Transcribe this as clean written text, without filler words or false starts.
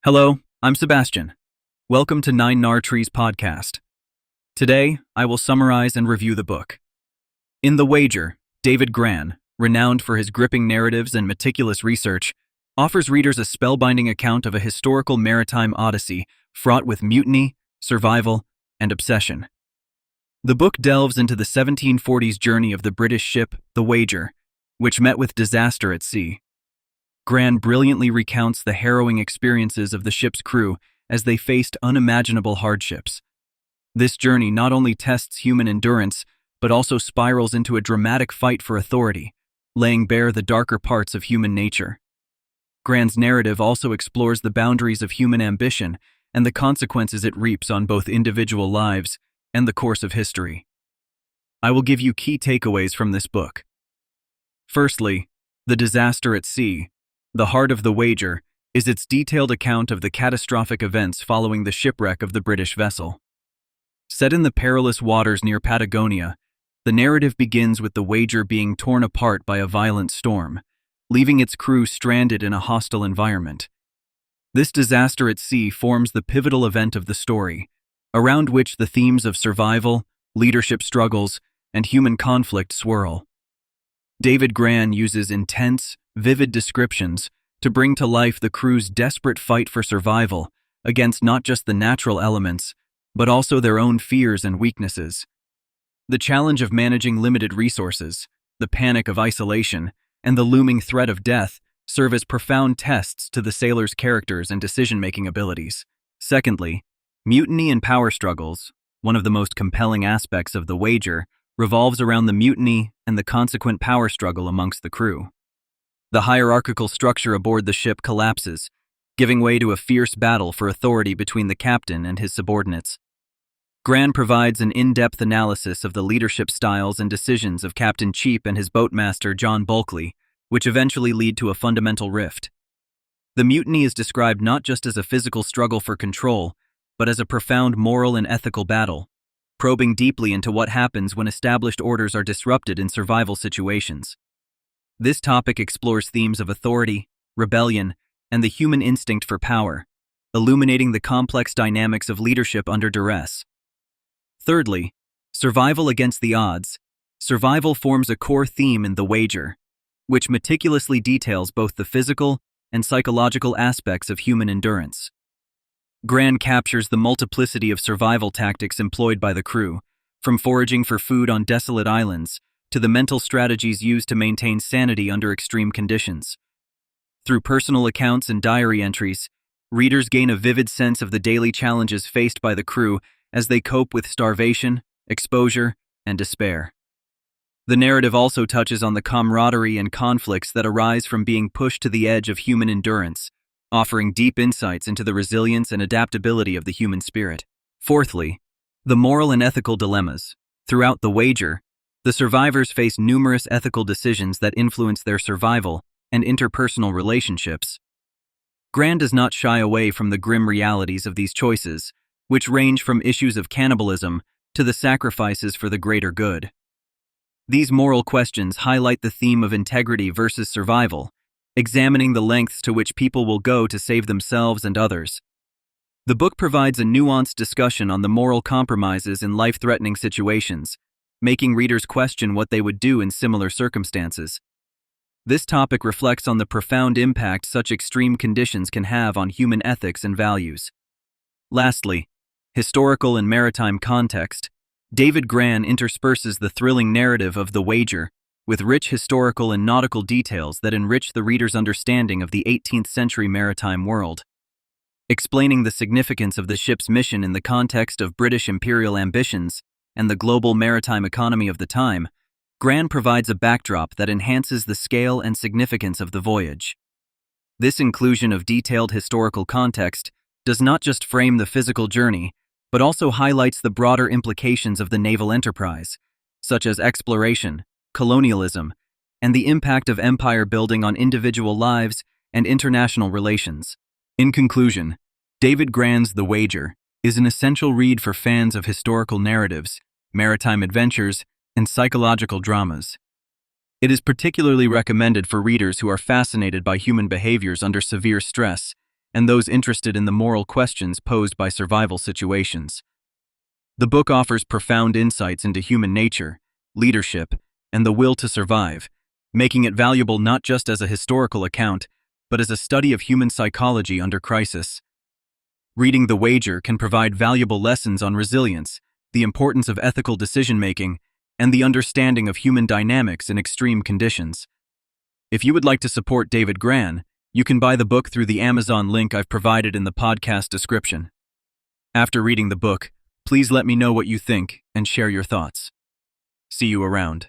Hello, I'm Sebastian. Welcome to Nine Nar Trees podcast. Today, I will summarize and review the book. In The Wager, David Grann, renowned for his gripping narratives and meticulous research, offers readers a spellbinding account of a historical maritime odyssey fraught with mutiny, survival, and obsession. The book delves into the 1740s journey of the British ship, The Wager, which met with disaster at sea. Grann brilliantly recounts the harrowing experiences of the ship's crew as they faced unimaginable hardships. This journey not only tests human endurance, but also spirals into a dramatic fight for authority, laying bare the darker parts of human nature. Grann's narrative also explores the boundaries of human ambition and the consequences it reaps on both individual lives and the course of history. I will give you key takeaways from this book. Firstly, the disaster at sea. The heart of The Wager is its detailed account of the catastrophic events following the shipwreck of the British vessel. Set in the perilous waters near Patagonia, the narrative begins with The Wager being torn apart by a violent storm, leaving its crew stranded in a hostile environment. This disaster at sea forms the pivotal event of the story, around which the themes of survival, leadership struggles, and human conflict swirl. David Grann uses intense, vivid descriptions to bring to life the crew's desperate fight for survival against not just the natural elements, but also their own fears and weaknesses. The challenge of managing limited resources, the panic of isolation, and the looming threat of death serve as profound tests to the sailors' characters and decision-making abilities. Secondly, mutiny and power struggles, one of the most compelling aspects of The Wager, revolves around the mutiny and the consequent power struggle amongst the crew. The hierarchical structure aboard the ship collapses, giving way to a fierce battle for authority between the captain and his subordinates. Grann provides an in-depth analysis of the leadership styles and decisions of Captain Cheap and his boatmaster John Bulkley, which eventually lead to a fundamental rift. The mutiny is described not just as a physical struggle for control, but as a profound moral and ethical battle, probing deeply into what happens when established orders are disrupted in survival situations. This topic explores themes of authority, rebellion, and the human instinct for power, illuminating the complex dynamics of leadership under duress. Thirdly, survival against the odds. Survival forms a core theme in The Wager, which meticulously details both the physical and psychological aspects of human endurance. Grann captures the multiplicity of survival tactics employed by the crew, from foraging for food on desolate islands to the mental strategies used to maintain sanity under extreme conditions. Through personal accounts and diary entries, readers gain a vivid sense of the daily challenges faced by the crew as they cope with starvation, exposure, and despair. The narrative also touches on the camaraderie and conflicts that arise from being pushed to the edge of human endurance, offering deep insights into the resilience and adaptability of the human spirit. Fourthly, the moral and ethical dilemmas. Throughout The Wager, the survivors face numerous ethical decisions that influence their survival and interpersonal relationships. Grann does not shy away from the grim realities of these choices, which range from issues of cannibalism to the sacrifices for the greater good. These moral questions highlight the theme of integrity versus survival, examining the lengths to which people will go to save themselves and others. The book provides a nuanced discussion on the moral compromises in life-threatening situations, making readers question what they would do in similar circumstances. This topic reflects on the profound impact such extreme conditions can have on human ethics and values. Lastly, historical and maritime context. David Grann intersperses the thrilling narrative of The Wager with rich historical and nautical details that enrich the reader's understanding of the 18th century maritime world. Explaining the significance of the ship's mission in the context of British imperial ambitions and the global maritime economy of the time, Grann provides a backdrop that enhances the scale and significance of the voyage. This inclusion of detailed historical context does not just frame the physical journey, but also highlights the broader implications of the naval enterprise, such as exploration, colonialism, and the impact of empire building on individual lives and international relations. In conclusion, David Grann's The Wager is an essential read for fans of historical narratives, maritime adventures, and psychological dramas. It is particularly recommended for readers who are fascinated by human behaviors under severe stress and those interested in the moral questions posed by survival situations. The book offers profound insights into human nature, leadership, and the will to survive, making it valuable not just as a historical account, but as a study of human psychology under crisis. Reading The Wager can provide valuable lessons on resilience, the importance of ethical decision-making, and the understanding of human dynamics in extreme conditions. If you would like to support David Grann, you can buy the book through the Amazon link I've provided in the podcast description. After reading the book, please let me know what you think and share your thoughts. See you around.